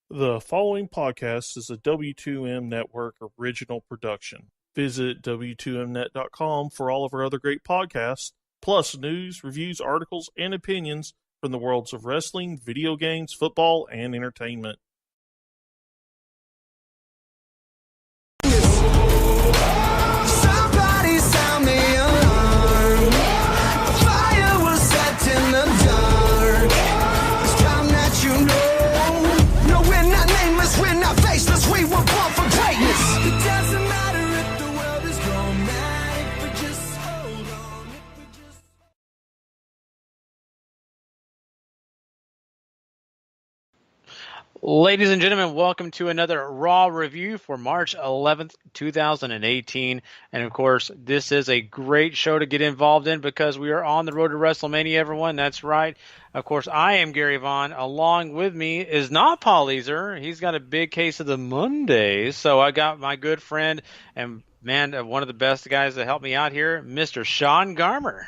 The following podcast is a W2M Network original production. Visit W2Mnet.com for all of our other great podcasts, plus news, reviews, articles, and opinions from the worlds of wrestling, video games, football, and entertainment. Somebody sound the alarm. A fire was set in the dark. It's time that you know. No, we're not nameless, we're not faceless. We were born for greatness. It doesn't matter if the world is gone mad. If we just hold on. If we just... Ladies and gentlemen, welcome to another Raw review for March 11th, 2018. And of course, this is a great show to get involved in because we are on the road to WrestleMania, everyone. That's right. Of course, I am Gary Vaughan. Along with me is not Paul Easer. He's got a big case of the Mondays. So I got my good friend and, man, one of the best guys that helped me out here, Mr. Sean Garmer.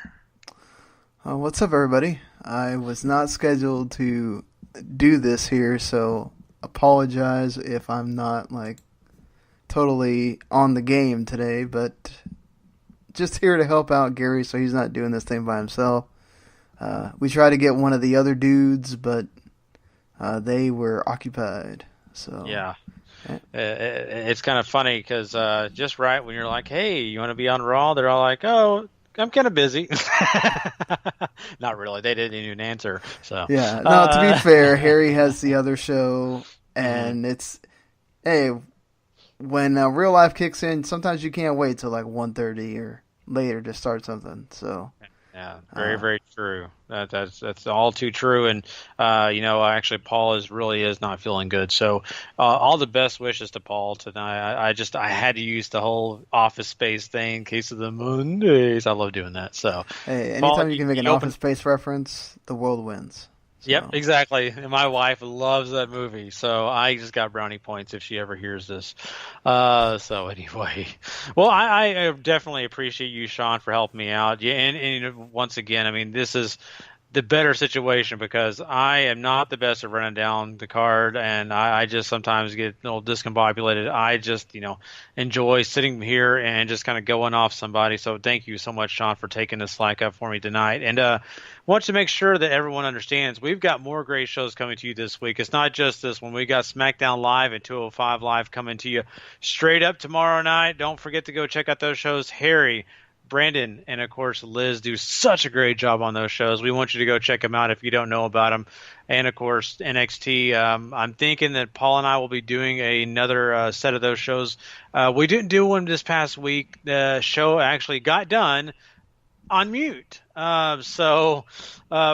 What's up, everybody? I was not scheduled to do this here, so apologize if I'm not totally on the game today, but just here to help out Gary so he's not doing this thing by himself. We tried to get one of the other dudes, but they were occupied. So yeah. It's kind of funny because just right when you're like, hey, you want to be on Raw? They're all like, oh, I'm kind of busy. Not really. They didn't even answer. So yeah. No, to be fair, Harry has the other show, and it's, hey, when real life kicks in, sometimes you can't wait till 1:30 or later to start something. So yeah, very true. That's all too true. And actually, Paul really is not feeling good. So all the best wishes to Paul tonight. I had to use the whole Office Space thing in case of the Mondays. I love doing that. So hey, anytime Paul, you can make an Office Space reference, the world wins. So. Yep, exactly. And my wife loves that movie, so I just got brownie points if she ever hears this. So anyway, well, I definitely appreciate you, Sean, for helping me out. Yeah, and once again, I mean, this is the better situation because I am not the best at running down the card, and I just sometimes get a little discombobulated. I just, enjoy sitting here and just kind of going off somebody. So thank you so much, Sean, for taking the slack up for me tonight. And want to make sure that everyone understands we've got more great shows coming to you this week. It's not just this one. We got SmackDown Live and 205 Live coming to you straight up tomorrow night. Don't forget to go check out those shows. Harry, Brandon, and of course Liz do such a great job on those shows. We want you to go check them out if you don't know about them. And of course NXT. I'm thinking that Paul and I will be doing another set of those shows. We didn't do one this past week. The show actually got done on mute. So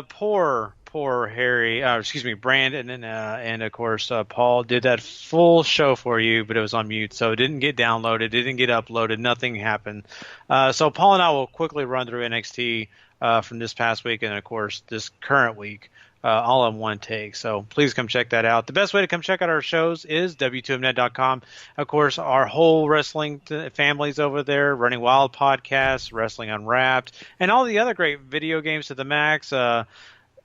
poor Harry, Brandon, and of course Paul did that full show for you, but it was on mute, so it didn't get downloaded, didn't get uploaded, nothing happened. So Paul and I will quickly run through NXT from this past week and of course this current week. All in one take. So please come check that out. The best way to come check out our shows is W2Mnet.com. Of course, our whole wrestling family's over there, Running Wild podcast, Wrestling Unwrapped, and all the other great video games to the max,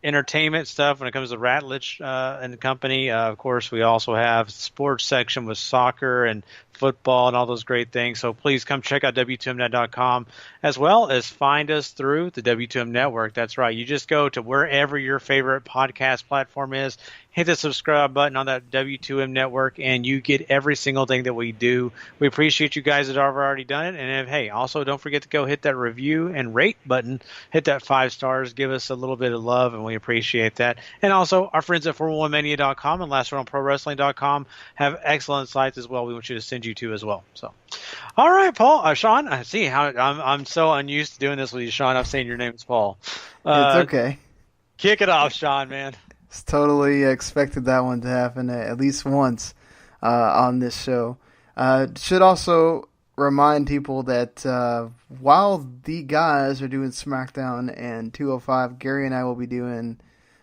entertainment stuff when it comes to Ratledge and company. Of course, we also have sports section with soccer and football and all those great things. So please come check out W2Mnet.com as well as find us through the W2M Network. That's right. You just go to wherever your favorite podcast platform is, hit the subscribe button on that W2M Network, and you get every single thing that we do. We appreciate you guys that have already done it. And hey, also don't forget to go hit that review and rate button. Hit that 5 stars. Give us a little bit of love, and we appreciate that. And also, our friends at 411mania.com and LastRoundProWrestling.com have excellent sites as well. We want you to send you to as well. So, all right, Paul, Sean. I see how I'm so unused to doing this with you, Sean. I'm saying your name is Paul. It's okay. Kick it off, Sean, man. It's totally expected that one to happen at least once on this show. Should also remind people that while the guys are doing SmackDown and 205, Gary and I will be doing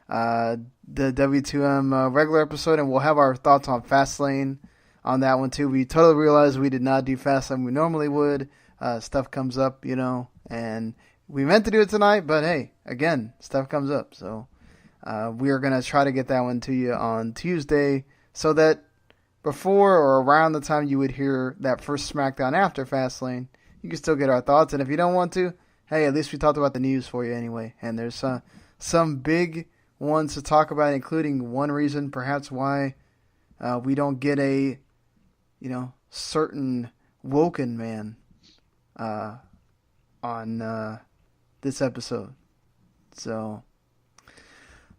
the W2M regular episode, and we'll have our thoughts on Fastlane on that one too. We totally realized we did not do Fastlane we normally would. Stuff comes up, and we meant to do it tonight, but hey, again, stuff comes up. So we are going to try to get that one to you on Tuesday so that before or around the time you would hear that first SmackDown after Fastlane, you can still get our thoughts. And if you don't want to, hey, at least we talked about the news for you anyway. And there's some big ones to talk about, including one reason perhaps why we don't get a, certain Woken man on this episode. So,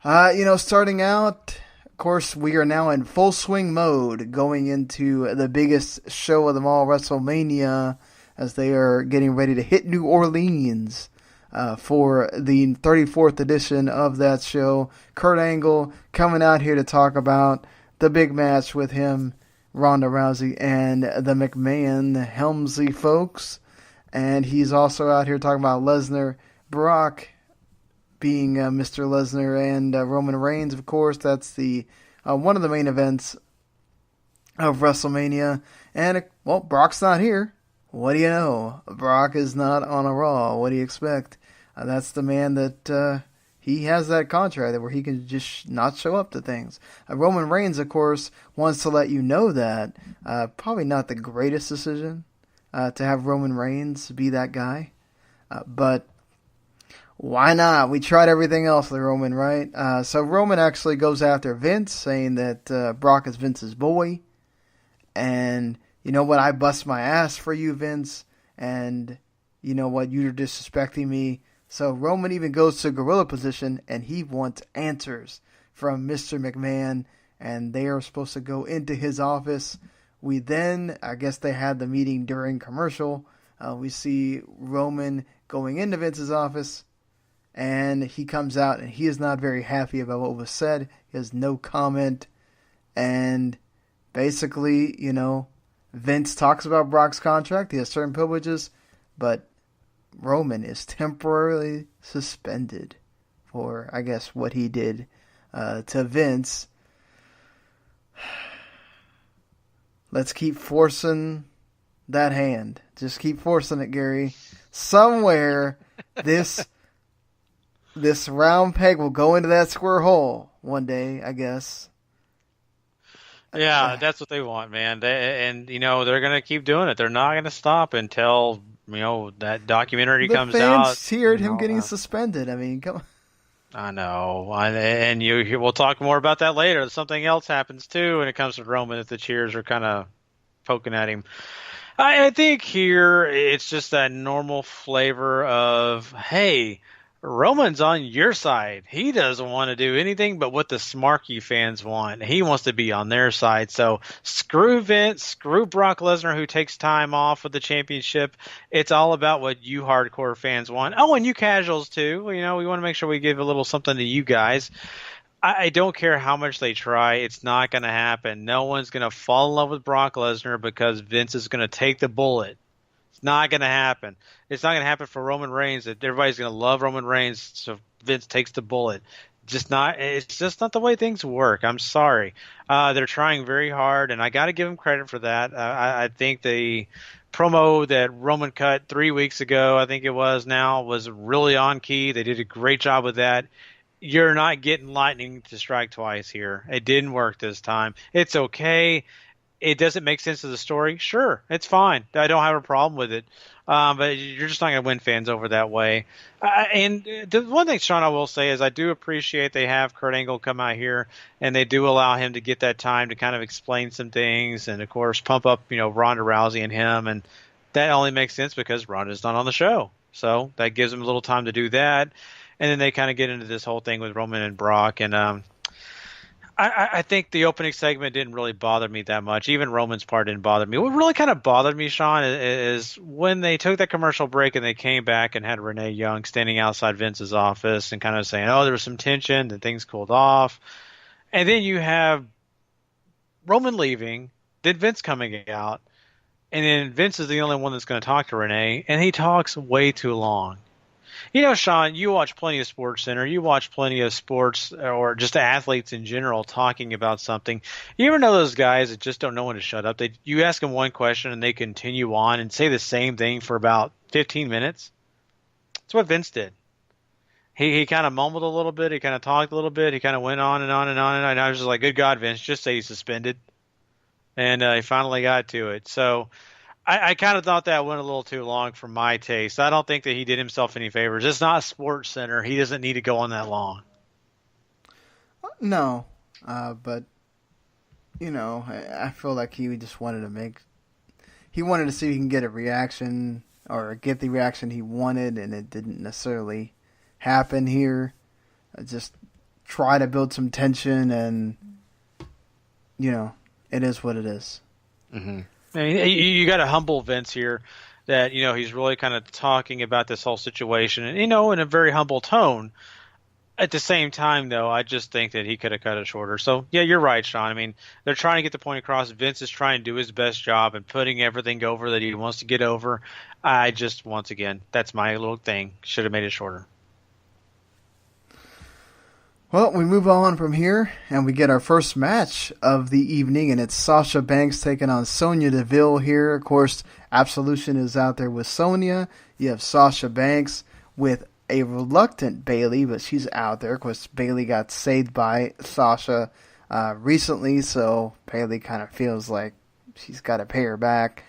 starting out, of course, we are now in full swing mode going into the biggest show of them all, WrestleMania, as they are getting ready to hit New Orleans for the 34th edition of that show. Kurt Angle coming out here to talk about the big match with him, Ronda Rousey, and the McMahon Helmsley folks. And he's also out here talking about Lesnar, Brock being Mr. Lesnar, and Roman Reigns, of course. That's the one of the main events of WrestleMania. And, Brock's not here. What do you know? Brock is not on a Raw. What do you expect? That's the man that he has that contract where he can just not show up to things. Roman Reigns, of course, wants to let you know that. Probably not the greatest decision to have Roman Reigns be that guy. But why not? We tried everything else with Roman, right? So Roman actually goes after Vince, saying that Brock is Vince's boy. And you know what? I bust my ass for you, Vince. And you know what? You're disrespecting me. So Roman even goes to gorilla position, and he wants answers from Mr. McMahon. And they are supposed to go into his office. We then, I guess they had the meeting during commercial. We see Roman going into Vince's office. And he comes out, and he is not very happy about what was said. He has no comment. And basically, Vince talks about Brock's contract. He has certain privileges. But Roman is temporarily suspended for, I guess, what he did to Vince. Let's keep forcing that hand. Just keep forcing it, Gary. Somewhere, this round peg will go into that square hole one day, I guess. Yeah, that's what they want, man. They're going to keep doing it. They're not going to stop until, that documentary comes out. The fans cheered him getting suspended. I mean, come on. I know. And we'll talk more about that later. Something else happens, too, when it comes to Roman, that the cheers are kind of poking at him. I think here it's just that normal flavor of, hey, Roman's on your side. He doesn't want to do anything but what the Smarky fans want. He wants to be on their side. So screw Vince, screw Brock Lesnar, who takes time off with the championship. It's all about what you hardcore fans want. Oh, and you casuals too. We want to make sure we give a little something to you guys. I don't care how much they try. It's not going to happen. No one's going to fall in love with Brock Lesnar because Vince is going to take the bullet. It's not going to happen. It's not going to happen for Roman Reigns that everybody's going to love Roman Reigns, so Vince takes the bullet. It's just not the way things work. I'm sorry. They're trying very hard, and I got to give them credit for that. I think the promo that Roman cut 3 weeks ago, I think it was now, was really on key. They did a great job with that. You're not getting lightning to strike twice here. It didn't work this time. It's okay. It doesn't make sense to the story. Sure, it's fine. I don't have a problem with it. But you're just not going to win fans over that way. And the one thing, Sean, I will say is I do appreciate they have Kurt Angle come out here, and they do allow him to get that time to kind of explain some things and, of course, pump up, Ronda Rousey and him. And that only makes sense because Ronda's not on the show. So that gives them a little time to do that. And then they kind of get into this whole thing with Roman and Brock. And I think the opening segment didn't really bother me that much. Even Roman's part didn't bother me. What really kind of bothered me, Sean, is when they took that commercial break and they came back and had Renee Young standing outside Vince's office and kind of saying, oh, there was some tension and things cooled off. And then you have Roman leaving, then Vince coming out, and then Vince is the only one that's going to talk to Renee, and he talks way too long. Sean, you watch plenty of Sports Center. You watch plenty of sports or just athletes in general talking about something. You ever know those guys that just don't know when to shut up? You ask them one question and they continue on and say the same thing for about 15 minutes. That's what Vince did. he kind of mumbled a little bit. He kind of talked a little bit. He kind of went on and on and on. And I was just like, good God, Vince, just say he's suspended. And he finally got to it. So I kind of thought that went a little too long for my taste. I don't think that he did himself any favors. It's not Sports Center. He doesn't need to go on that long. No, but I feel like he just wanted to he wanted to see if he can get a reaction or get the reaction he wanted, and it didn't necessarily happen here. Just try to build some tension, and it is what it is. Mm-hmm. I mean, you got to humble Vince here that, he's really kind of talking about this whole situation and, in a very humble tone. At the same time, though, I just think that he could have cut it shorter. So, yeah, you're right, Sean. I mean, they're trying to get the point across. Vince is trying to do his best job and putting everything over that he wants to get over. Once again, that's my little thing. Should have made it shorter. Well, we move on from here, and we get our first match of the evening, and it's Sasha Banks taking on Sonya Deville here. Of course, Absolution is out there with Sonya. You have Sasha Banks with a reluctant Bayley, but she's out there. Of course, Bayley got saved by Sasha recently, so Bayley kind of feels like she's got to pay her back.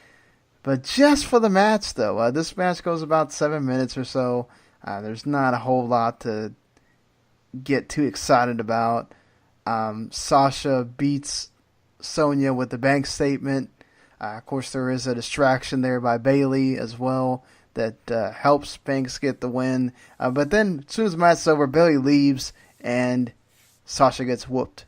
But just for the match, though, this match goes about 7 minutes or so. There's not a whole lot to get too excited about. Sasha beats Sonya with the bank statement. Of course, there is a distraction there by Bayley as well that helps Banks get the win. But then, as soon as the match is over, Bayley leaves and Sasha gets whooped.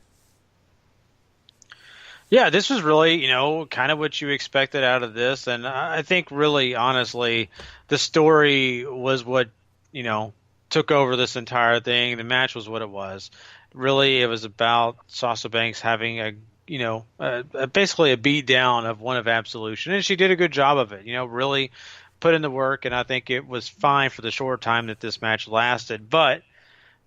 Yeah, this was really, kind of what you expected out of this. And I think really, honestly, the story was what, took over this entire thing. The match was what it was. Really, it was about Sasha Banks having basically a beat down of one of Absolution. And she did a good job of it, really put in the work. And I think it was fine for the short time that this match lasted. But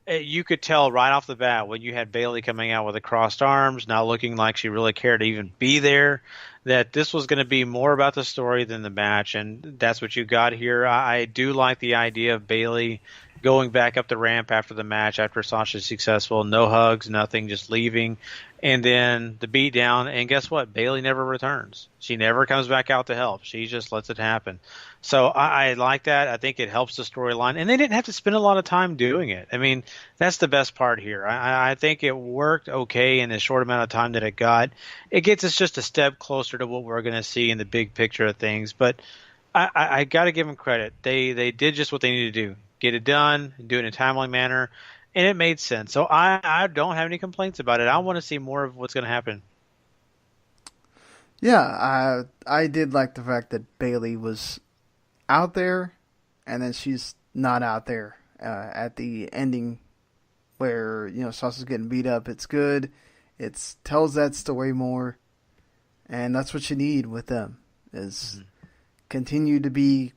you could tell right off the bat when you had Bayley coming out with the crossed arms, not looking like she really cared to even be there, that this was going to be more about the story than the match. And that's what you got here. I do like the idea of Bayley going back up the ramp after the match, after Sasha's successful, no hugs, nothing, just leaving, and then the beatdown. And guess what? Bayley never returns. She never comes back out to help. She just lets it happen. So I like that. I think it helps the storyline, and they didn't have to spend a lot of time doing it. I mean, that's the best part here. I think it worked okay in the short amount of time that it got. It gets us just a step closer to what we're going to see in the big picture of things. But I got to give them credit. They did just what they needed to do. Get it done, do it in a timely manner, and it made sense. So I don't have any complaints about it. I want to see more of what's going to happen. Yeah, I did like the fact that Bayley was out there, and then she's not out there at the ending where, Sasha's getting beat up. It's good. It tells that story more, and that's what you need with them, is continue to be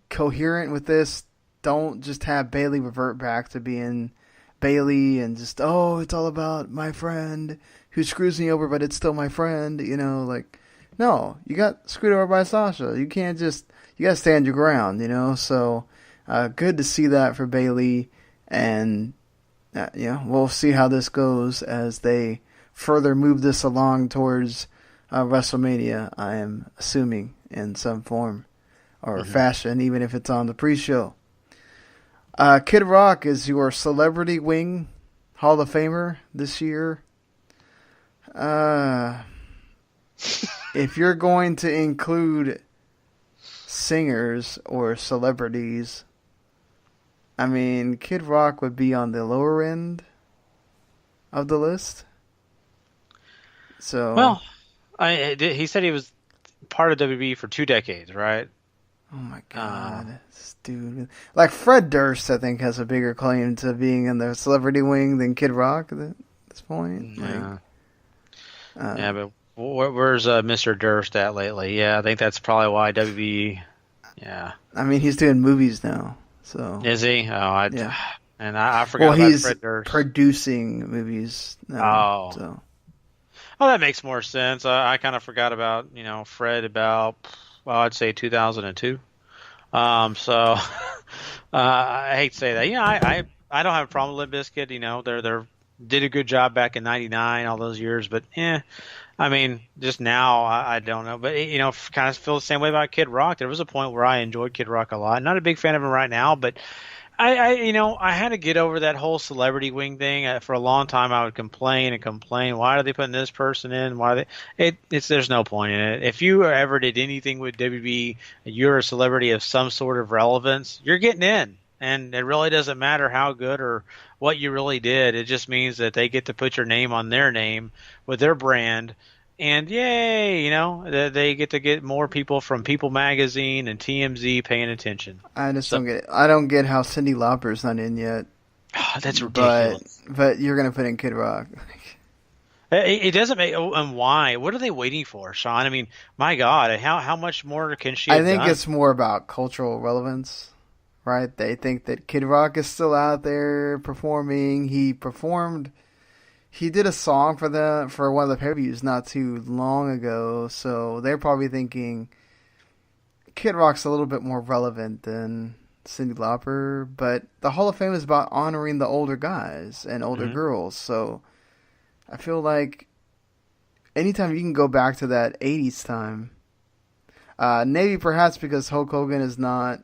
coherent with this. Don't just have Bayley revert back to being Bayley and just, it's all about my friend who screws me over, but it's still my friend, no, you got screwed over by Sasha. You can't you got to stand your ground, so good to see that for Bayley, and we'll see how this goes as they further move this along towards WrestleMania, I am assuming, in some form or fashion, even if it's on the pre-show. Kid Rock is your Celebrity Wing Hall of Famer this year. If you're going to include singers or celebrities, I mean, Kid Rock would be on the lower end of the list. So, well, he said he was part of WWE for 2 decades, right? Oh my God, this dude! Like Fred Durst, I think, has a bigger claim to being in the celebrity wing than Kid Rock at this point. Yeah, but where's Mr. Durst at lately? Yeah, I think that's probably why WWE. Yeah, I mean, he's doing movies now, so is he? Oh, yeah. And I forgot about Fred Durst. Producing movies now. So. Oh, that makes more sense. I kind of forgot about Fred about. Well, I'd say 2002. So I hate to say that. I don't have a problem with Limp Bizkit. They're did a good job back in '99, all those years. But I mean, just now I don't know. But kind of feel the same way about Kid Rock. There was a point where I enjoyed Kid Rock a lot. Not a big fan of him right now, but I had to get over that whole celebrity wing thing. For a long time, I would complain and complain. Why are they putting this person in? There's no point in it. If you ever did anything with WB, you're a celebrity of some sort of relevance. You're getting in, and it really doesn't matter how good or what you really did. It just means that they get to put your name on their name with their brand. And yay, they get to get more people from People Magazine and TMZ paying attention. I just don't get it. I don't get how Cyndi Lauper's not in yet. That's ridiculous. But you're going to put in Kid Rock. It doesn't make. And why? What are they waiting for, Sean? I mean, my God, how much more can she have I think done? it's more about cultural relevance, right? They think that Kid Rock is still out there performing. He did a song for one of the pay-per-views not too long ago, so they're probably thinking Kid Rock's a little bit more relevant than Cyndi Lauper, but the Hall of Fame is about honoring the older guys and older girls, so I feel like anytime you can go back to that 80s time, maybe perhaps because Hulk Hogan is not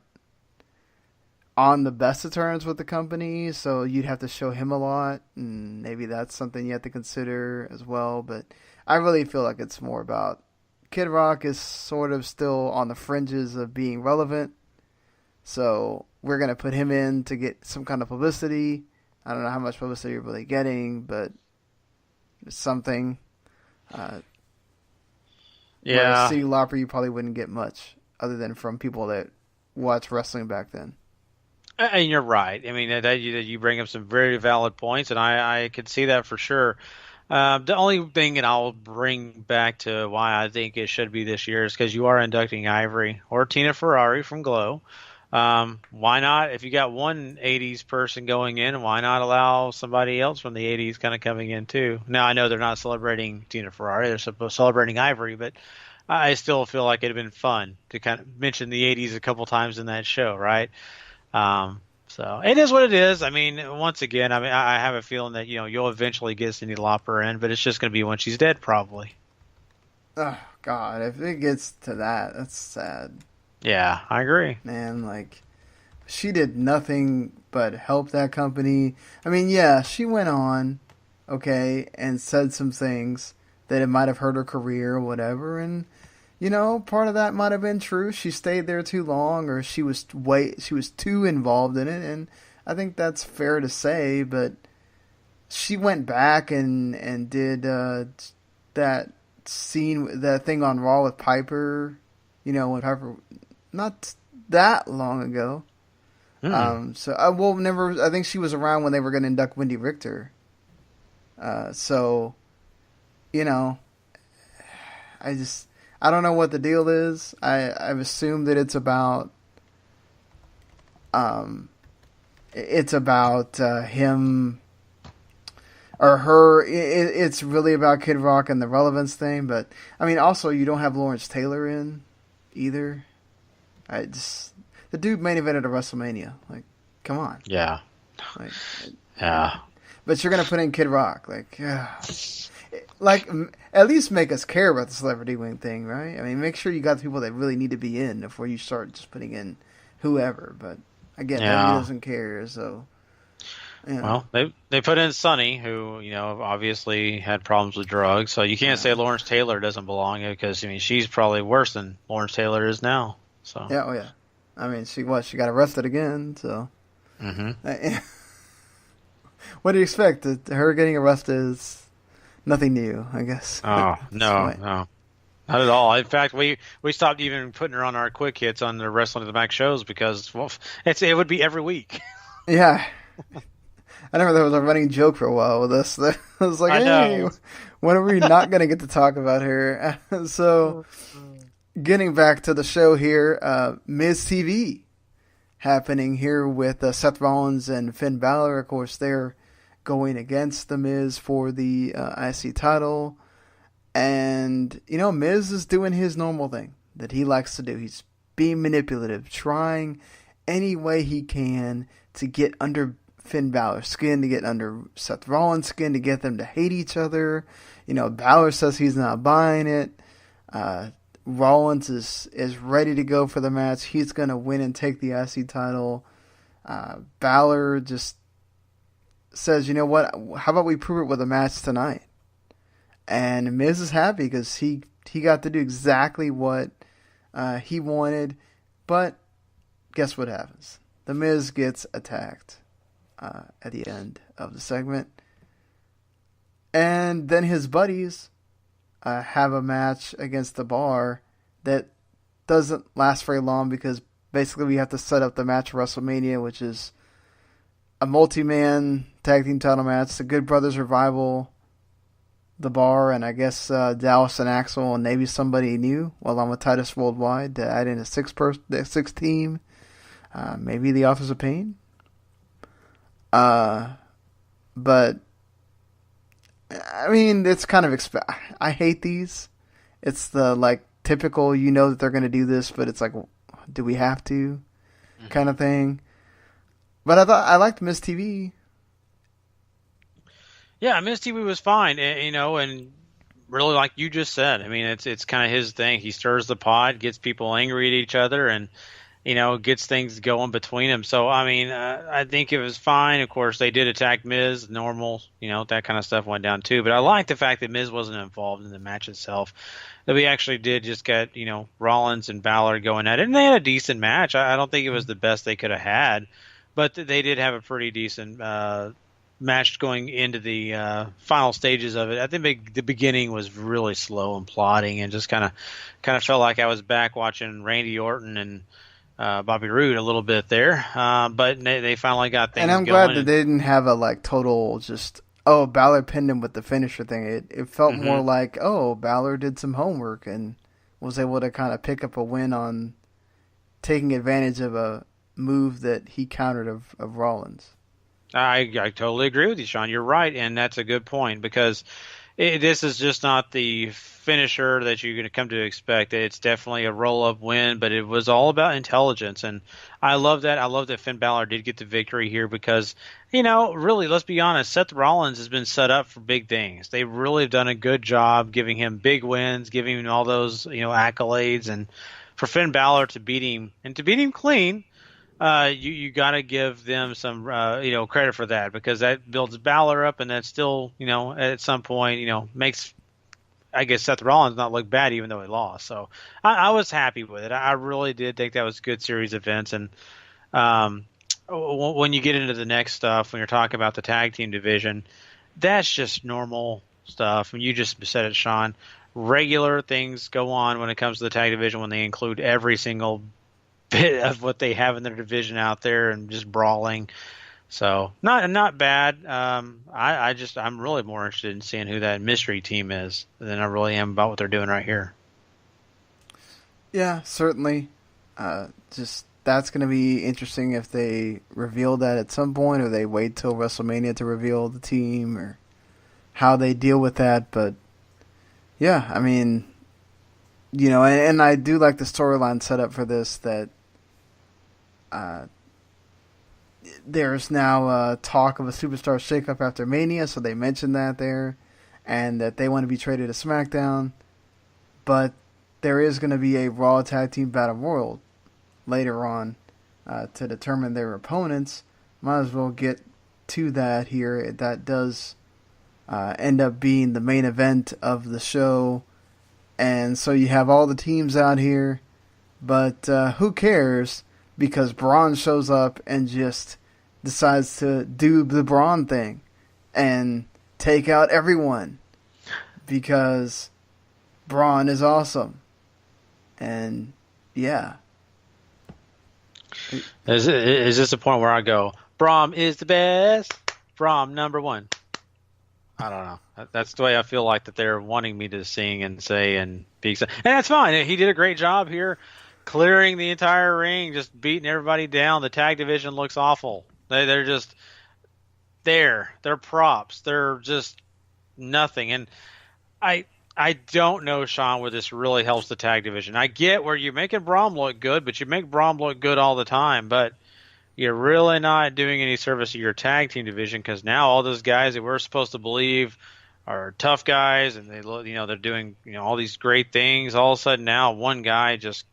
on the best of terms with the company, so you'd have to show him a lot, and maybe that's something you have to consider as well. But I really feel like it's more about Kid Rock is sort of still on the fringes of being relevant, so we're going to put him in to get some kind of publicity. I don't know how much publicity you're really getting, but it's something. Yeah. Whereas Cyndi Lauper, you probably wouldn't get much other than from people that watched wrestling back then. And you're right. I mean, that you bring up some very valid points, and I could see that for sure. The only thing that I'll bring back to why I think it should be this year is because you are inducting Ivory or Tina Ferrari from Glow. Why not? If you got one 80s person going in, why not allow somebody else from the 80s kind of coming in too? Now, I know they're not celebrating Tina Ferrari. They're celebrating Ivory, but I still feel like it'd have been fun to kind of mention the 80s a couple times in that show, right? So it is what it is. I mean, once again, I have a feeling that, you'll eventually get Cyndi Lauper in, but it's just going to be when she's dead, probably. Oh, God, if it gets to that, that's sad. Yeah, I agree. Man, she did nothing but help that company. I mean, yeah, she went on, okay, and said some things that it might have hurt her career or whatever, and part of that might have been true. She stayed there too long, or she was too involved in it, and I think that's fair to say. But she went back and did that thing on Raw with Piper. When Piper, not that long ago. So I think she was around when they were going to induct Wendy Richter. I don't know what the deal is. I've assumed that it's about him or her. It's really about Kid Rock and the relevance thing. But I mean, also you don't have Lawrence Taylor in either. The dude main evented a WrestleMania. Come on. Yeah. Yeah. But you're gonna put in Kid Rock. At least make us care about the celebrity wing thing, right? I mean, make sure you got the people that really need to be in before you start just putting in whoever. But again, nobody doesn't care, so. Well, they put in Sonny, who obviously had problems with drugs, so you can't say Lawrence Taylor doesn't belong here because she's probably worse than Lawrence Taylor is now. So yeah, I mean, she got arrested again, so. Mm-hmm. What do you expect? Her getting arrested is nothing new, I guess. Oh, no. Not at all. In fact, we stopped even putting her on our quick hits on the Wrestling to the Max shows because it would be every week. Yeah. I remember there was a running joke for a while with us. I was like, hey, when are we not going to get to talk about her? So, getting back to the show here, Miz TV happening here with Seth Rollins and Finn Balor. Of course, they're going against The Miz for the IC title. And, Miz is doing his normal thing that he likes to do. He's being manipulative, trying any way he can to get under Finn Balor's skin, to get under Seth Rollins' skin, to get them to hate each other. Balor says he's not buying it. Rollins is ready to go for the match. He's going to win and take the IC title. Balor just says, you know what, how about we prove it with a match tonight? And Miz is happy because he got to do exactly what he wanted. But guess what happens? The Miz gets attacked at the end of the segment. And then his buddies have a match against the Bar that doesn't last very long because basically we have to set up the match for WrestleMania, which is a multi-man tag team title match. The Good Brothers Revival, the Bar, and I guess Dallas and Axel, and maybe somebody new, along with Titus Worldwide, to add in a six team. Maybe the Office of Pain. But I mean, it's kind of I hate these. It's the typical, that they're going to do this, but it's like, do we have to? Kind of thing. But I liked Miz TV. Yeah, Miz TV was fine, and really, like you just said, I mean, it's kind of his thing. He stirs the pot, gets people angry at each other, and gets things going between them. So, I mean, I think it was fine. Of course, they did attack Miz, normal, that kind of stuff went down too. But I like the fact that Miz wasn't involved in the match itself. That we actually did just get, Rollins and Balor going at it. And they had a decent match. I don't think it was the best they could have had, but they did have a pretty decent match going into the final stages of it. I think the beginning was really slow and plodding, and just kind of felt like I was back watching Randy Orton and Bobby Roode a little bit there, but they finally got things going. And I'm glad that they didn't have a total just, Balor pinned him with the finisher thing. It felt more like, Balor did some homework and was able to kind of pick up a win on taking advantage of a move that he countered of Rollins. I totally agree with you, Sean. You're right, and that's a good point, because this is just not the finisher that you're going to come to expect. It's definitely a roll-up win, but it was all about intelligence, and I love that. I love that Finn Balor did get the victory here because, really, let's be honest, Seth Rollins has been set up for big things. They really have done a good job giving him big wins, giving him all those, accolades, and for Finn Balor to beat him, and to beat him clean, you got to give them some credit for that, because that builds Balor up, and that still at some point makes, I guess, Seth Rollins not look bad even though he lost. So I was happy with it. I really did think that was a good series of events. And when you get into the next stuff, when you're talking about the tag team division, that's just normal stuff. And you just said it, Sean. Regular things go on when it comes to the tag division when they include every single bit of what they have in their division out there and just brawling. So not bad. I'm really more interested in seeing who that mystery team is than I really am about what they're doing right here. Yeah, certainly. Just that's going to be interesting if they reveal that at some point, or they wait till WrestleMania to reveal the team, or how they deal with that. But yeah, I mean, and I do like the storyline set up for this, that there's now talk of a superstar shakeup after Mania, so they mentioned that there, and that they want to be traded to SmackDown. But there is going to be a Raw Tag Team Battle Royal later on to determine their opponents. Might as well get to that here. That does end up being the main event of the show. And so you have all the teams out here, but who cares? Because Braun shows up and just decides to do the Braun thing and take out everyone, because Braun is awesome. And yeah. Is this the point where I go, Braun is the best, Braun number one? I don't know. That's the way I feel like that they're wanting me to sing and say and be excited. And that's fine. He did a great job here, clearing the entire ring, just beating everybody down. The tag division looks awful. They're just there. They're props. They're just nothing. And I I don't know, Sean, where this really helps the tag division. I get where you're making Braun look good, but you make Braun look good all the time. But you're really not doing any service to your tag team division, because now all those guys that we're supposed to believe are tough guys and they're doing all these great things. All of a sudden now one guy just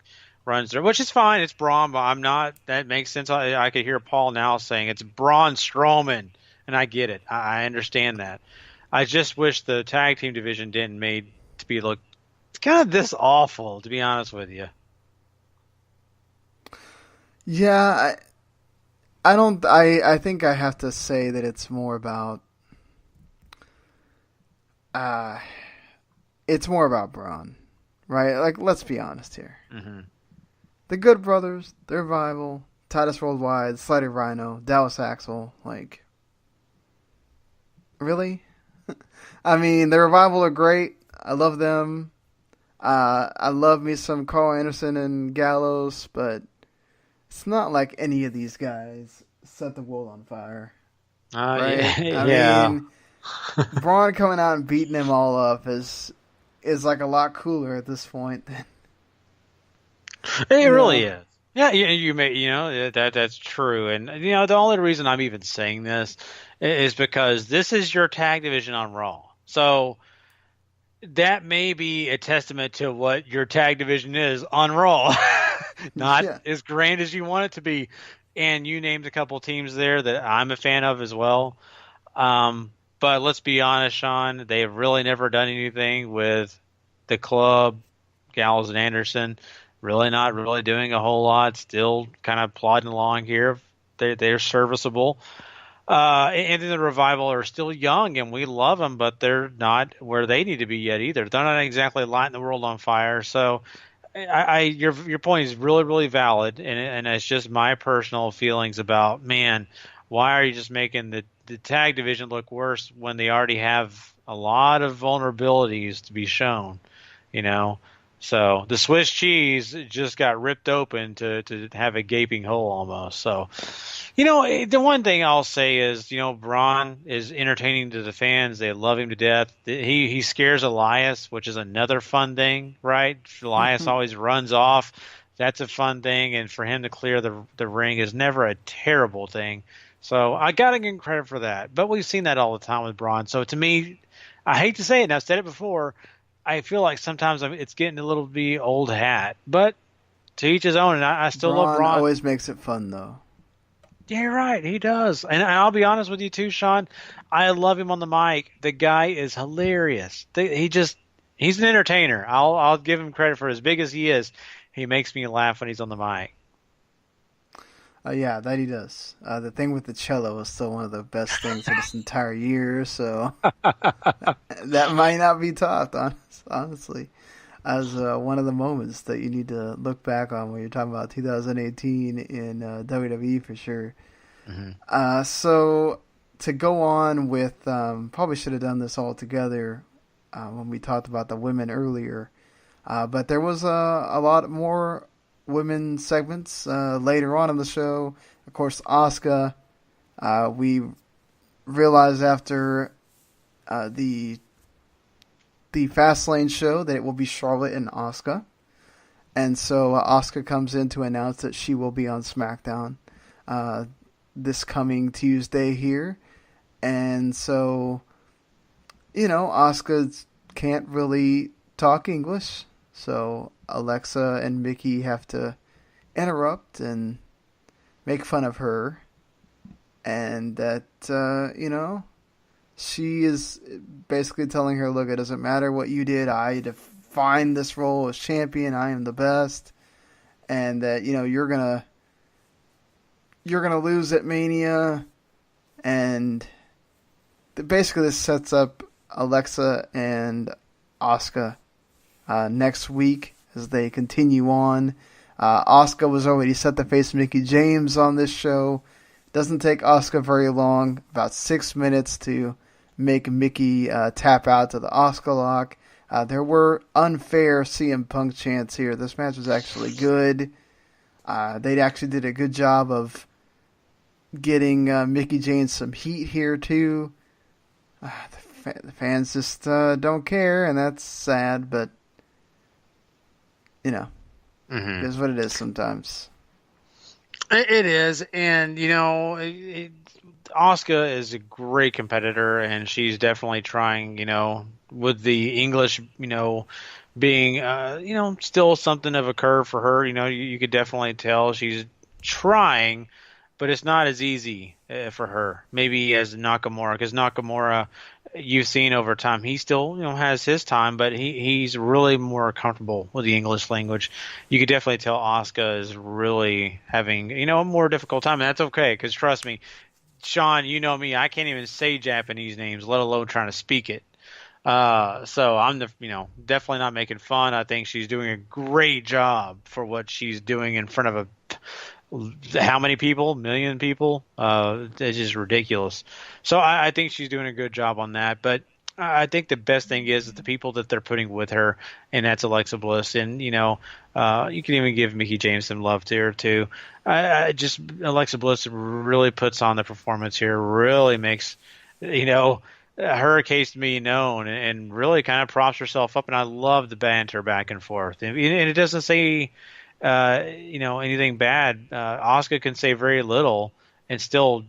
runs there, which is fine. It's Braun, but I'm not. That makes sense. I could hear Paul now saying it's Braun Strowman, and I get it. I understand that. I just wish the tag team division didn't made to be look kind of this awful, to be honest with you. Yeah, I don't. I think I have to say that it's more about. It's more about Braun, right? Like, let's be honest here. Mm-hmm. The Good Brothers, The Revival, Titus Worldwide, Slider Rhino, Dallas Axel, like, really? I mean, The Revival are great. I love them. I love me some Carl Anderson and Gallows, but it's not like any of these guys set the world on fire. Right? Yeah. I mean, Braun coming out and beating them all up is like a lot cooler at this point than it really is. Yeah, you may that's true, and the only reason I'm even saying this is because this is your tag division on Raw, so that may be a testament to what your tag division is on Raw. Not as grand as you want it to be, and you named a couple teams there that I'm a fan of as well. But let's be honest, Sean, they have really never done anything with the club, Gallows and Anderson. Really not really doing a whole lot. Still kind of plodding along here. They're serviceable. And then the Revival are still young, and we love them, but they're not where they need to be yet either. They're not exactly lighting the world on fire. So your point is really, really valid, and it's just my personal feelings about, man, why are you just making the tag division look worse when they already have a lot of vulnerabilities to be shown, So the Swiss cheese just got ripped open to have a gaping hole almost. So, the one thing I'll say is, Braun is entertaining to the fans. They love him to death. He scares Elias, which is another fun thing, right? Elias always runs off. That's a fun thing. And for him to clear the ring is never a terrible thing. So I got to give him credit for that. But we've seen that all the time with Braun. So to me, I hate to say it, and I've said it before, I feel like sometimes it's getting a little bit old hat. But to each his own, and I still love Braun. Always makes it fun, though. Yeah, you're right. He does. And I'll be honest with you, too, Sean. I love him on the mic. The guy is hilarious. He's an entertainer. I'll give him credit for as big as he is. He makes me laugh when he's on the mic. Yeah, that he does. The thing with the cello is still one of the best things of this entire year, so that might not be topped, honestly, as one of the moments that you need to look back on when you're talking about 2018 in WWE for sure. Mm-hmm. So to go on with, probably should have done this all together when we talked about the women earlier, but there was a lot more women segments later on in the show. Of course, Asuka. We realized after the Fastlane show that it will be Charlotte and Asuka, and so Asuka comes in to announce that she will be on SmackDown this coming Tuesday here, and so Asuka can't really talk English. So Alexa and Mickie have to interrupt and make fun of her. And that, she is basically telling her, look, it doesn't matter what you did. I defined this role as champion. I am the best. And that, you're going to lose at Mania. And basically this sets up Alexa and Asuka next week as they continue on. Asuka was already set to face Mickie James on this show. Doesn't take Asuka very long, about 6 minutes to make Mickie tap out to the Asuka lock. There were unfair CM Punk chants here. This match was actually good. They actually did a good job of getting Mickie James some heat here too. The the fans just don't care, and that's sad, but, it is what it is sometimes. It is, and, Asuka is a great competitor, and she's definitely trying, with the English, being, still something of a curve for her. You could definitely tell she's trying, but it's not as easy for her. Maybe as Nakamura, because Nakamura, you've seen over time, he still, has his time, but he's really more comfortable with the English language. You could definitely tell Asuka is really having, a more difficult time, and that's okay, because trust me, Sean, you know me, I can't even say Japanese names, let alone trying to speak it. So I'm definitely not making fun. I think she's doing a great job for what she's doing in front of how many people? 1 million people? It's just ridiculous. So I think she's doing a good job on that. But I think the best thing is the people that they're putting with her, and that's Alexa Bliss. And, you can even give Mickie James some love to her, too. Alexa Bliss really puts on the performance here, really makes, her case to be known, and really kind of props herself up. And I love the banter back and forth. And it doesn't say, anything bad. Asuka can say very little and still,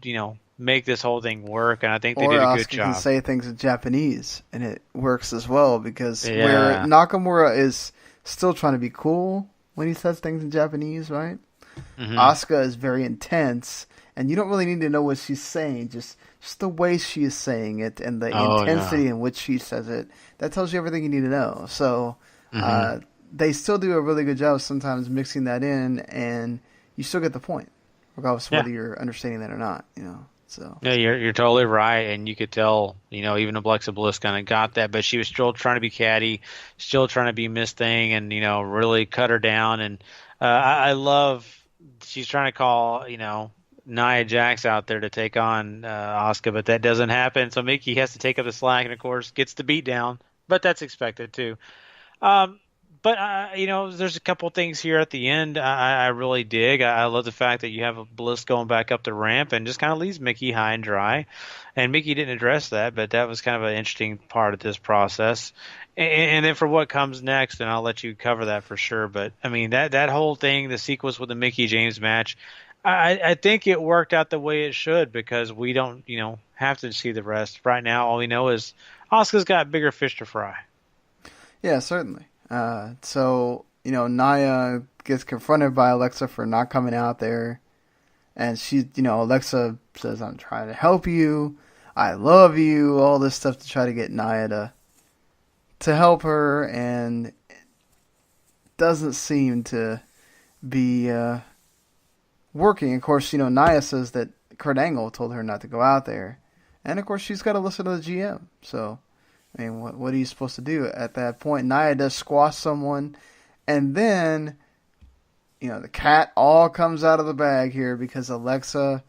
make this whole thing work. And I think they did a good job. Asuka can say things in Japanese, and it works as well, because where Nakamura is still trying to be cool when he says things in Japanese, right? Mm-hmm. Asuka is very intense, and you don't really need to know what she's saying, just the way she is saying it and the intensity in which she says it. That tells you everything you need to know. So they still do a really good job sometimes mixing that in, and you still get the point, regardless of whether you're understanding that or not. So yeah, you're totally right, and you could tell, even Alexa Bliss kind of got that, but she was still trying to be catty, still trying to be Miss Thing, and really cut her down. And I love she's trying to call Nia Jax out there to take on Asuka, but that doesn't happen. So Mickie has to take up the slack, and of course gets the beat down, but that's expected too. But there's a couple things here at the end I really dig. I love the fact that you have a Bliss going back up the ramp and just kind of leaves Mickie high and dry. And Mickie didn't address that, but that was kind of an interesting part of this process. And then for what comes next, and I'll let you cover that for sure. But I mean that whole thing, the sequence with the Mickie James match, I think it worked out the way it should, because we don't have to see the rest right now. All we know is Asuka's got bigger fish to fry. Yeah, certainly. So, Nia gets confronted by Alexa for not coming out there. And she, Alexa says, I'm trying to help you. I love you. All this stuff to try to get Nia to help her. And it doesn't seem to be working. Of course, Nia says that Kurt Angle told her not to go out there. And, of course, she's got to listen to the GM. So, I mean, what are you supposed to do at that point? Nia does squash someone, and then, the cat all comes out of the bag here, because Alexa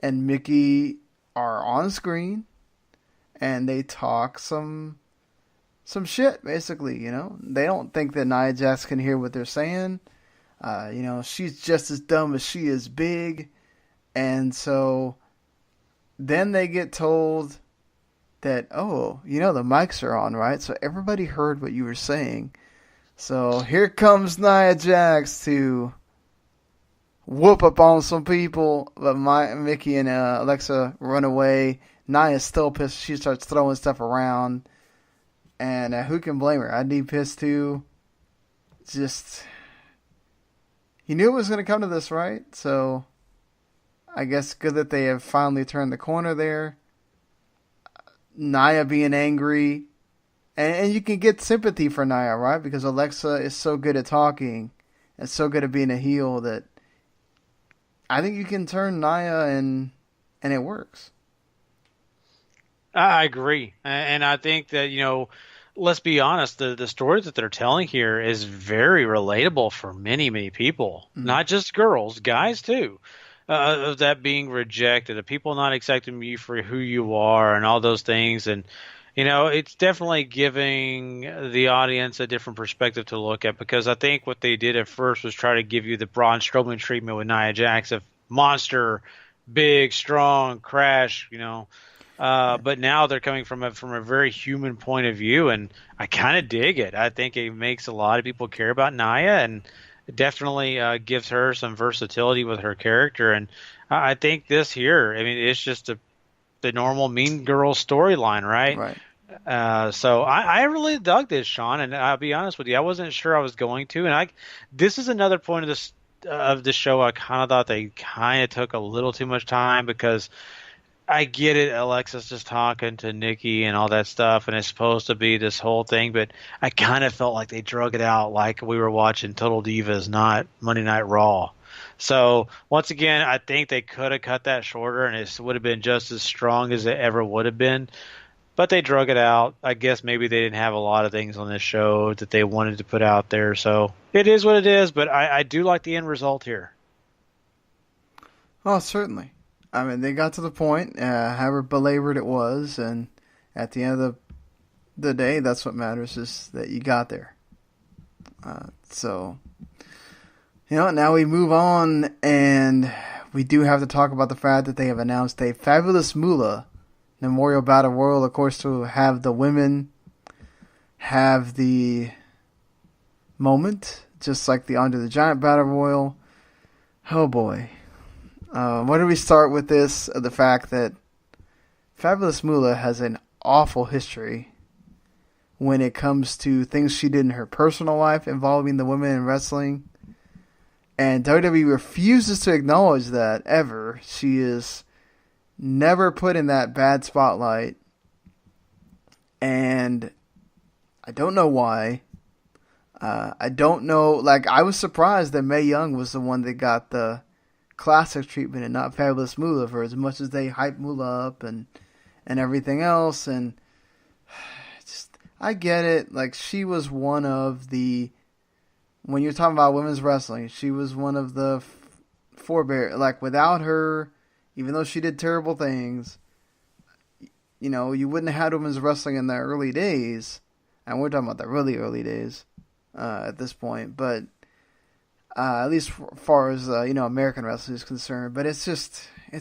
and Mickie are on screen, and they talk some shit, basically, They don't think that Nia Jax can hear what they're saying. She's just as dumb as she is big, and so then they get told that, the mics are on, right? So everybody heard what you were saying. So here comes Nia Jax to whoop up on some people, but Mickie and Alexa run away. Nia's still pissed. She starts throwing stuff around, and who can blame her? I'd be pissed too. Just, you knew it was going to come to this, right? So I guess good that they have finally turned the corner there. Nia being angry, and you can get sympathy for Nia, right? Because Alexa is so good at talking and so good at being a heel that I think you can turn Nia and it works. I agree, and I think that let's be honest, the story that they're telling here is very relatable for many people, not just girls, guys too. Of that being rejected, of people not accepting you for who you are, and all those things. And, it's definitely giving the audience a different perspective to look at, because I think what they did at first was try to give you the Braun Strowman treatment with Nia Jax of monster, big, strong, crash, But now they're coming from a very human point of view, and I kind of dig it. I think it makes a lot of people care about Nia, and it definitely gives her some versatility with her character. And I think this here, I mean, it's just the normal Mean Girl storyline, right? Right. So I really dug this, Sean, and I'll be honest with you, I wasn't sure I was going to, and this is another point of this show. I kind of thought they kind of took a little too much time, because I get it, Alexa's just talking to Nikki and all that stuff, and it's supposed to be this whole thing, but I kind of felt like they drug it out like we were watching Total Divas, not Monday Night Raw. So, once again, I think they could have cut that shorter, and it would have been just as strong as it ever would have been. But they drug it out. I guess maybe they didn't have a lot of things on this show that they wanted to put out there. So, it is what it is, but I do like the end result here. Oh, certainly. I mean, they got to the point, however belabored it was, and at the end of the day, that's what matters, is that you got there. So, now we move on, and we do have to talk about the fact that they have announced a Fabulous Moolah Memorial Battle Royal, of course, to have the women have the moment, just like the Andre the Giant Battle Royal. Oh, boy. Why do we start with this? The fact that Fabulous Moolah has an awful history when it comes to things she did in her personal life involving the women in wrestling. And WWE refuses to acknowledge that ever. She is never put in that bad spotlight. And I don't know why. I don't know. Like, I was surprised that Mae Young was the one that got the classic treatment and not Fabulous Moolah, for as much as they hype Moolah up and everything else. And I get it. Like, she was one of the, when you're talking about women's wrestling, she was one of the forebear. Like, without her, even though she did terrible things, you wouldn't have had women's wrestling in the early days. And we're talking about the really early days at this point. But at least as far as, American wrestling is concerned. But it's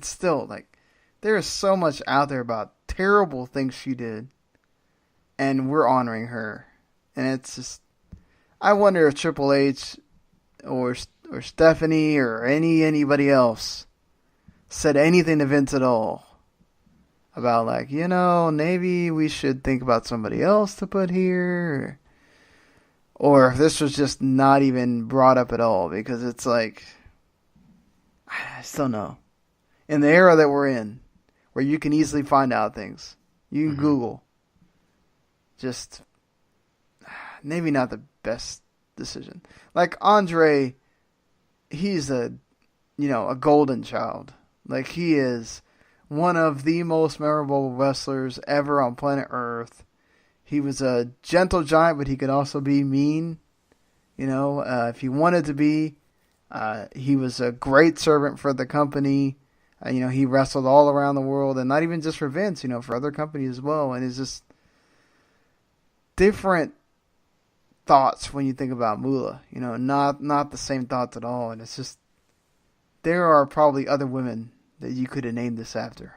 still, like, there is so much out there about terrible things she did. And we're honoring her. And it's just, I wonder if Triple H or Stephanie or anybody else said anything to Vince at all about, like, maybe we should think about somebody else to put here. Or if this was just not even brought up at all, because it's like, I just don't know. In the era that we're in, where you can easily find out things, you can Google. Just maybe not the best decision. Like Andre, he's a golden child. Like, he is one of the most memorable wrestlers ever on planet Earth. He was a gentle giant, but he could also be mean. If he wanted to be. He was a great servant for the company. He wrestled all around the world, and not even just for Vince, for other companies as well. And it's just different thoughts when you think about Moolah. Not the same thoughts at all. And it's just, there are probably other women that you could have named this after.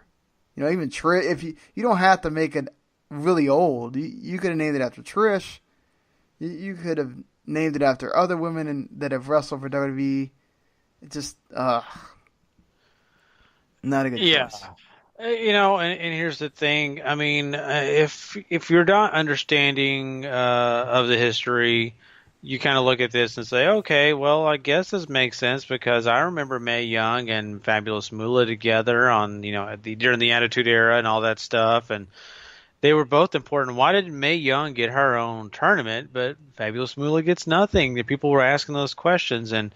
Even Trish, if you don't have to make it really old. You could have named it after Trish. You could have named it after other women that have wrestled for WWE. It just, not a good choice. And here's the thing. I mean, if you're not understanding of the history, you kind of look at this and say, okay, well, I guess this makes sense, because I remember Mae Young and Fabulous Moolah together on, during the Attitude Era and all that stuff, and they were both important. Why did Mae Young get her own tournament, but Fabulous Moolah gets nothing? The people were asking those questions, and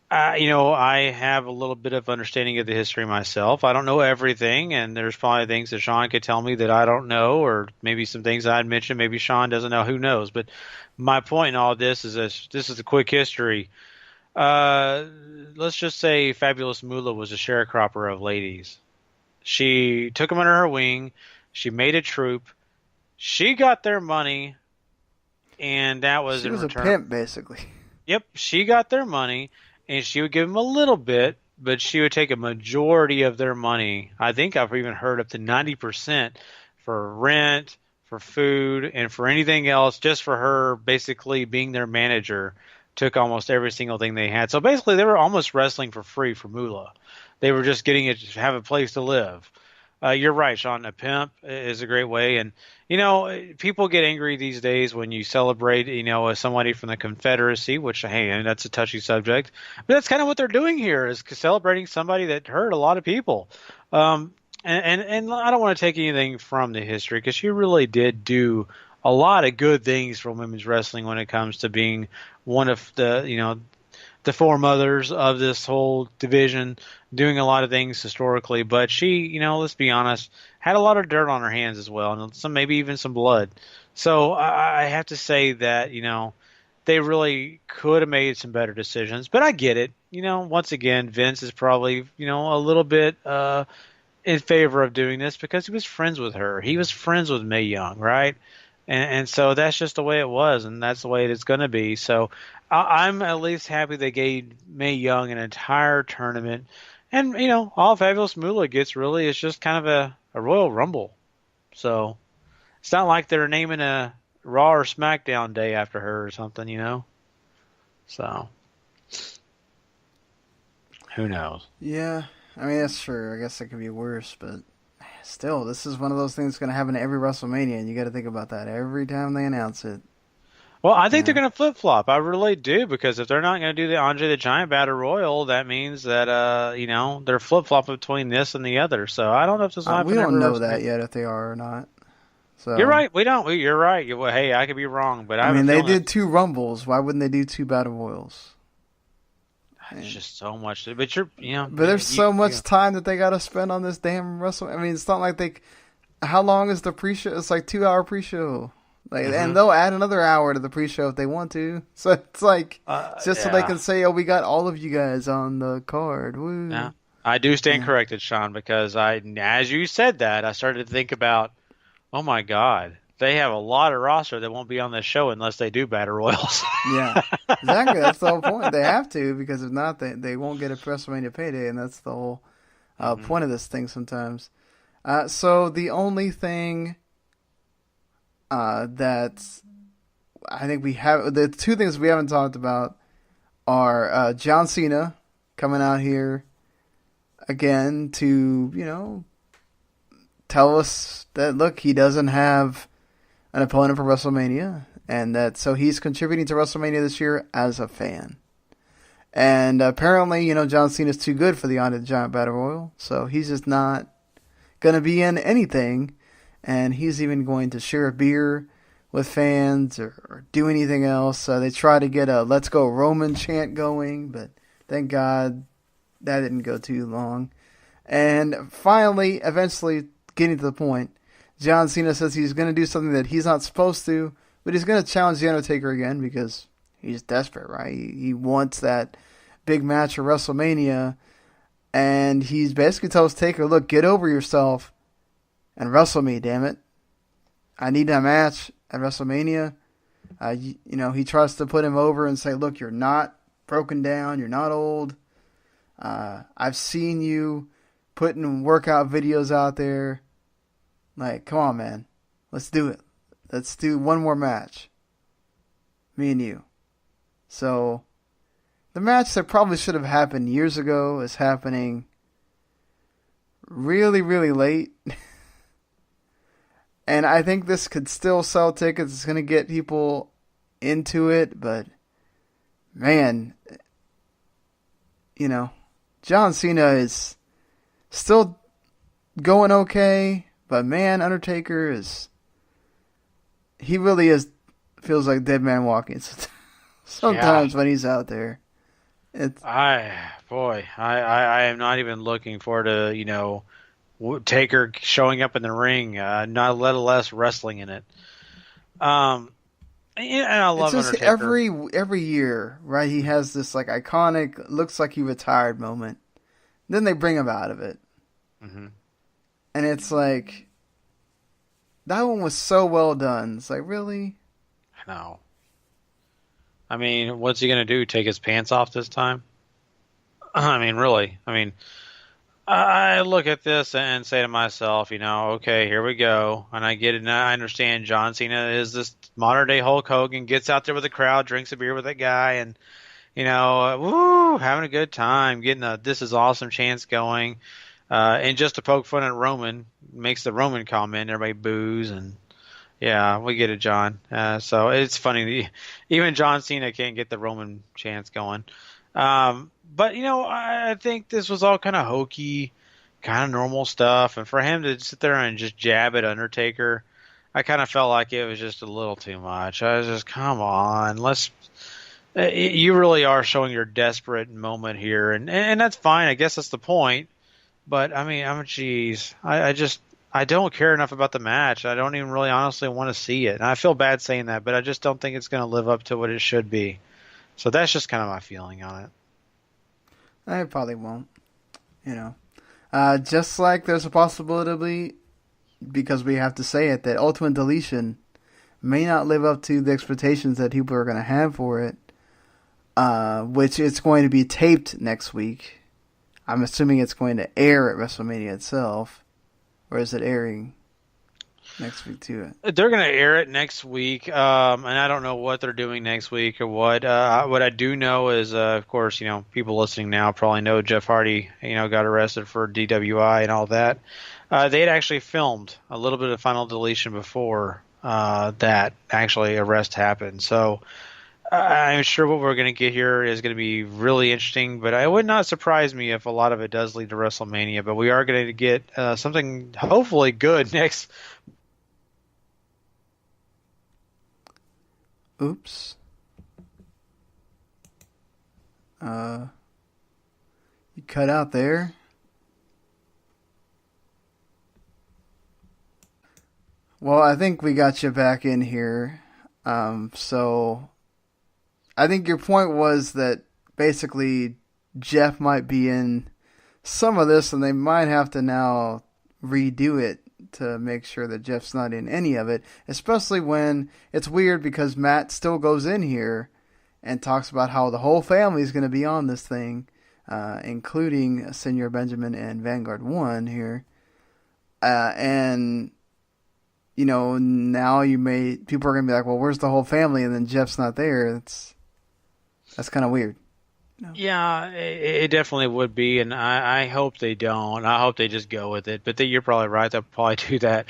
I have a little bit of understanding of the history myself. I don't know everything, and there's probably things that Sean could tell me that I don't know, or maybe some things I'd mentioned maybe Sean doesn't know. Who knows? But my point in all of this is this is a quick history. Let's just say Fabulous Moolah was a sharecropper of ladies. She took them under her wing. She made a troop. She got their money, and that was in return. She was a pimp, basically. Yep, she got their money, and she would give them a little bit but she would take a majority of their money. I think I've even heard up to 90% for rent, for food, and for anything else, just for her basically being their manager. Took almost every single thing they had. So basically, they were almost wrestling for free for Moolah. They were just getting it to have a place to live. You're right, Sean. A pimp is a great way. And, people get angry these days when you celebrate, somebody from the Confederacy, which, hey, that's a touchy subject. But that's kind of what they're doing here, is celebrating somebody that hurt a lot of people. And I don't want to take anything from the history, because she really did do a lot of good things for women's wrestling when it comes to being one of the foremothers of this whole division, doing a lot of things historically. But she, let's be honest, had a lot of dirt on her hands as well, and maybe even some blood. So I have to say that, they really could have made some better decisions. But I get it. Once again, Vince is probably, a little bit in favor of doing this because he was friends with her. He was friends with Mae Young, right? And so that's just the way it was, and that's the way it is going to be. So I'm at least happy they gave Mae Young an entire tournament. And, all Fabulous Moolah gets really is just kind of a Royal Rumble. So it's not like they're naming a Raw or SmackDown day after her or something, So who knows? Yeah, I mean, that's true. I guess it could be worse, but still, this is one of those things that's going to happen at every WrestleMania, and you got to think about that every time they announce it. Well, I think they're going to flip-flop. I really do, because if they're not going to do the Andre the Giant Battle Royal, that means that, they're flip-flopping between this and the other. So I don't know if this will happen. We don't know that yet, if they are or not. So you're right. We don't. You're right. Well, hey, I could be wrong, but I mean, they did 2 Rumbles. Why wouldn't they do 2 Battle Royals? It's just so much. But But there's so much time that they got to spend on this damn WrestleMania. I mean, it's not like how long is the pre-show? It's like 2-hour pre-show. And they'll add another hour to the pre-show if they want to. So it's like, just so they can say, "Oh, we got all of you guys on the card." Woo. Yeah, I do stand corrected, Sean, because as you said that, I started to think about, oh my God, they have a lot of roster that won't be on this show unless they do Battle Royals. Yeah, exactly. That's the whole point. They have to, because if not, they won't get a WrestleMania payday, and that's the whole point of this thing sometimes. So the only thing that I think we have, the 2 things we haven't talked about are John Cena coming out here again to, tell us that, look, he doesn't have an opponent for WrestleMania, and that so he's contributing to WrestleMania this year as a fan. And apparently, John Cena's too good for the Andre the Giant Battle Royal, so he's just not going to be in anything. And he's even going to share a beer with fans or do anything else. So they try to get a "Let's Go Roman" chant going, but thank God that didn't go too long. And finally, eventually, getting to the point, John Cena says he's going to do something that he's not supposed to, but he's going to challenge The Undertaker again because he's desperate, right? He wants that big match at WrestleMania, and he's basically tells Taker, "Look, get over yourself and wrestle me, damn it. I need that match at WrestleMania." He tries to put him over and say, "Look, you're not broken down. You're not old. I've seen you putting workout videos out there. Like, come on, man. Let's do it. Let's do one more match. Me and you." So, the match that probably should have happened years ago is happening really, really late. And I think this could still sell tickets. It's going to get people into it. But, man, John Cena is still going okay. But, man, Undertaker he really feels like dead man walking sometimes when he's out there. I am not even looking forward to, Taker showing up in the ring, not let less wrestling in it. And I love it's just Undertaker. every year, right? He has this like iconic, looks like he retired moment. Then they bring him out of it, and it's like that one was so well done. It's like, really? I know. I mean, what's he gonna do? Take his pants off this time? I mean, really. I mean, I look at this and say to myself, okay, here we go. And I get it. And I understand John Cena is this modern day Hulk Hogan, gets out there with the crowd, drinks a beer with that guy, and, woo, having a good time, getting a "this is awesome" chance going. And just to poke fun at Roman, makes the Roman comment, everybody boos, and yeah, we get it, John. So it's funny. Even John Cena can't get the Roman chance going. But, I think this was all kind of hokey, kind of normal stuff. And for him to sit there and just jab at Undertaker, I kind of felt like it was just a little too much. I was just, come on, you really are showing your desperate moment here. And that's fine. I guess that's the point. But, I mean, geez, I don't care enough about the match. I don't even really honestly want to see it. And I feel bad saying that, but I just don't think it's going to live up to what it should be. So that's just kind of my feeling on it. I probably won't. Just like there's a possibility, because we have to say it, that Ultimate Deletion may not live up to the expectations that people are going to have for it, which it's going to be taped next week. I'm assuming it's going to air at WrestleMania itself, or is it airing next week too? They're going to air it next week, and I don't know what they're doing next week or what. What I do know is, of course, people listening now probably know Jeff Hardy, got arrested for DWI and all that. They had actually filmed a little bit of Final Deletion before that actually arrest happened. So I'm sure what we're going to get here is going to be really interesting, but it would not surprise me if a lot of it does lead to WrestleMania. But we are going to get something hopefully good next. Oops. You cut out there. Well, I think we got you back in here. So I think your point was that basically Jeff might be in some of this and they might have to now redo it to make sure that Jeff's not in any of it, especially when it's weird because Matt still goes in here and talks about how the whole family is going to be on this thing, including Senior Benjamin and Vanguard 1 here. And, now people are going to be like, well, where's the whole family? And then Jeff's not there. That's kind of weird. No. Yeah, it definitely would be, and I hope they don't. I hope they just go with it. But you're probably right. They'll probably do that.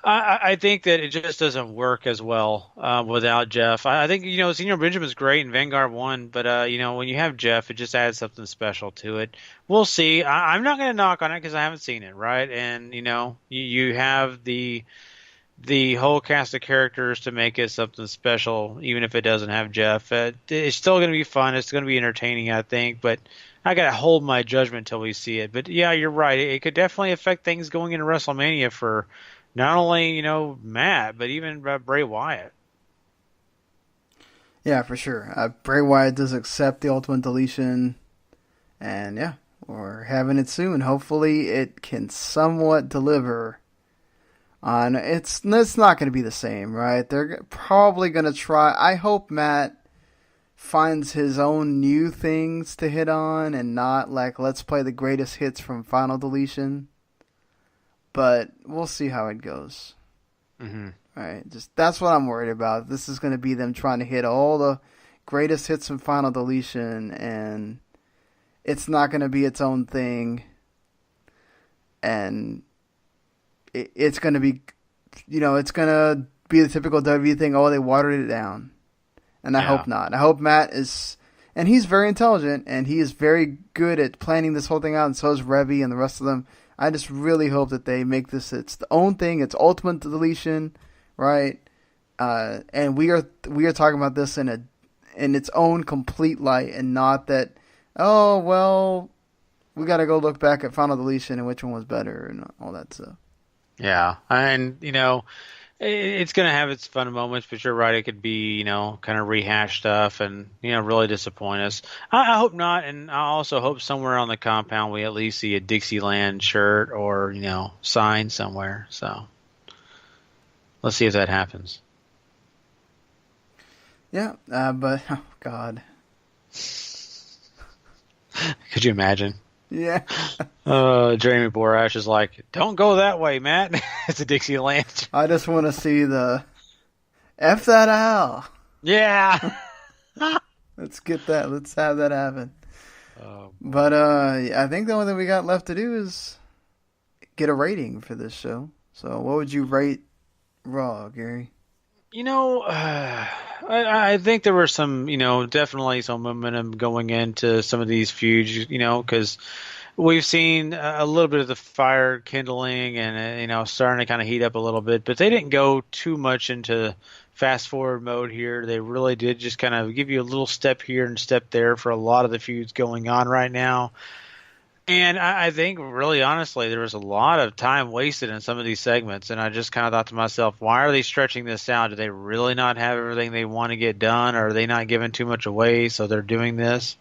I think that it just doesn't work as well without Jeff. I think, Senior Benjamin's great in Vanguard 1, but, when you have Jeff, it just adds something special to it. We'll see. I'm not going to knock on it because I haven't seen it, right? And, you have the whole cast of characters to make it something special, even if it doesn't have Jeff. It's still going to be fun. It's going to be entertaining, I think, but I got to hold my judgment until we see it. But yeah, you're right. It could definitely affect things going into WrestleMania for not only, Matt, but even Bray Wyatt. Yeah, for sure. Bray Wyatt does accept the Ultimate Deletion, and yeah, we're having it soon. Hopefully it can somewhat deliver. It's not going to be the same, right? They're probably going to try. I hope Matt finds his own new things to hit on and not like, let's play the greatest hits from Final Deletion. But we'll see how it goes. Mm-hmm. Right? That's what I'm worried about. This is going to be them trying to hit all the greatest hits from Final Deletion, and it's not going to be its own thing. And it's going to be, it's going to be the typical WWE thing. Oh, they watered it down. And I hope not. I hope Matt is, and he's very intelligent, and he is very good at planning this whole thing out, and so is Reby and the rest of them. I just really hope that they make this its own thing, its Ultimate Deletion, right? And we are talking about this in its own complete light, and not that, oh, well, we got to go look back at Final Deletion and which one was better and all that stuff. Yeah, and, it's going to have its fun moments, but you're right, it could be, kind of rehash stuff and, really disappoint us. I hope not, and I also hope somewhere on the compound we at least see a Dixieland shirt or, sign somewhere. So let's see if that happens. Yeah, but, oh, God. Could you imagine? Yeah. Jeremy Borash is like, don't go that way, Matt. It's a Dixieland. I just want to see the F that Al. Yeah. Let's get that. Let's have that happen. Oh, But I think the only thing we got left to do is get a rating for this show. What would you rate Raw, Gary? I think there were some, definitely some momentum going into some of these feuds, because we've seen a little bit of the fire kindling and, starting to kind of heat up a little bit, but they didn't go too much into fast forward mode here. They really did just kind of give you a little step here and step there for a lot of the feuds going on right now. And I think, really honestly, there was a lot of time wasted in some of these segments. And I just kind of thought to myself, why are they stretching this out? Do they really not have everything they want to get done? Or are they not giving too much away, so they're doing this?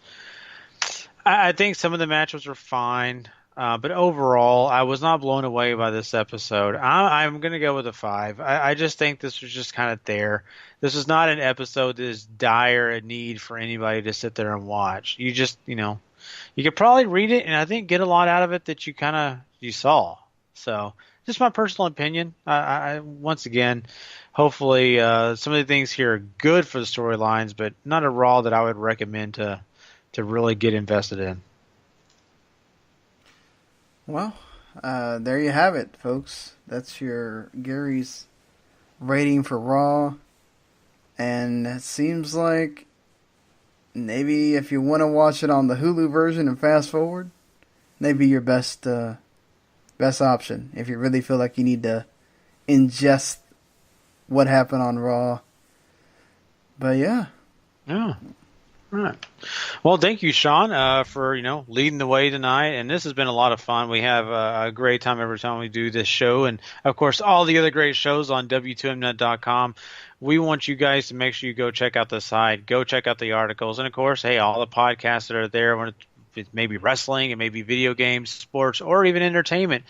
I think some of the matches were fine. But overall, I was not blown away by this episode. I'm going to go with a 5. I just think this was just kind of there. This is not an episode that is dire a need for anybody to sit there and watch. You just, you could probably read it and I think get a lot out of it that you saw. So just my personal opinion. I once again, hopefully some of the things here are good for the storylines, but not a Raw that I would recommend to really get invested in. Well, there you have it, folks. That's your Gary's rating for Raw. And it seems like maybe if you want to watch it on the Hulu version and fast forward, maybe your best option if you really feel like you need to ingest what happened on Raw. But yeah. Yeah. All right. Well, thank you, Sean, for leading the way tonight, and this has been a lot of fun. We have a great time every time we do this show, and of course, all the other great shows on W2Mnet.com. We want you guys to make sure you go check out the site, go check out the articles, and of course, hey, all the podcasts that are there. When it may be wrestling, it may be video games, sports, or even entertainment.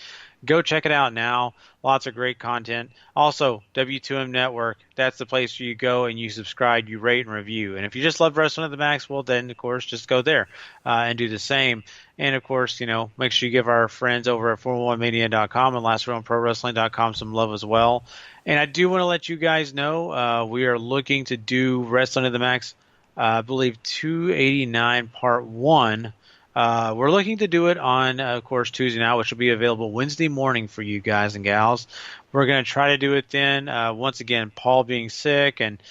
Go check it out now. Lots of great content. Also, W2M Network, that's the place where you go and you subscribe, you rate and review. And if you just love Wrestling at the Max, well, then, of course, just go there and do the same. And, of course, make sure you give our friends over at 411mania.com and LastRealProWrestling.com some love as well. And I do want to let you guys know we are looking to do Wrestling at the Max, I believe, 289 Part 1. We're looking to do it on, of course, Tuesday night, which will be available Wednesday morning for you guys and gals. We're going to try to do it then. Once again, Paul being sick and,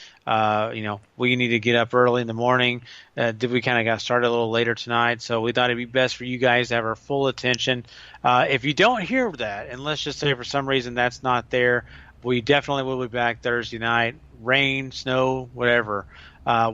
we need to get up early in the morning. We kind of got started a little later tonight, so we thought it'd be best for you guys to have our full attention. If you don't hear that, and let's just say for some reason that's not there, we definitely will be back Thursday night. Rain, snow, whatever.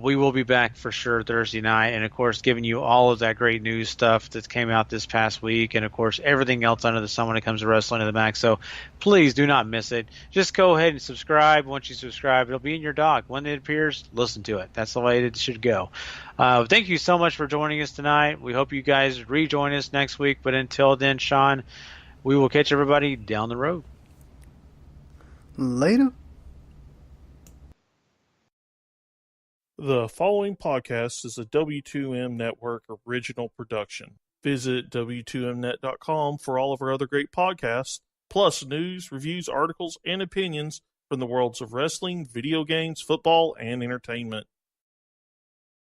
We will be back for sure Thursday night, and of course giving you all of that great news stuff that came out this past week, and of course everything else under the sun when it comes to Wrestling to the Max. So please do not miss it. Just go ahead and subscribe. Once you subscribe, it'll be in your dock. When it appears, listen to it. That's the way it should go. Thank you so much for joining us tonight. We hope you guys rejoin us next week, but until then, Sean, we will catch everybody down the road. Later. The following podcast is a W2M Network original production. Visit W2Mnet.com for all of our other great podcasts, plus news, reviews, articles, and opinions from the worlds of wrestling, video games, football, and entertainment.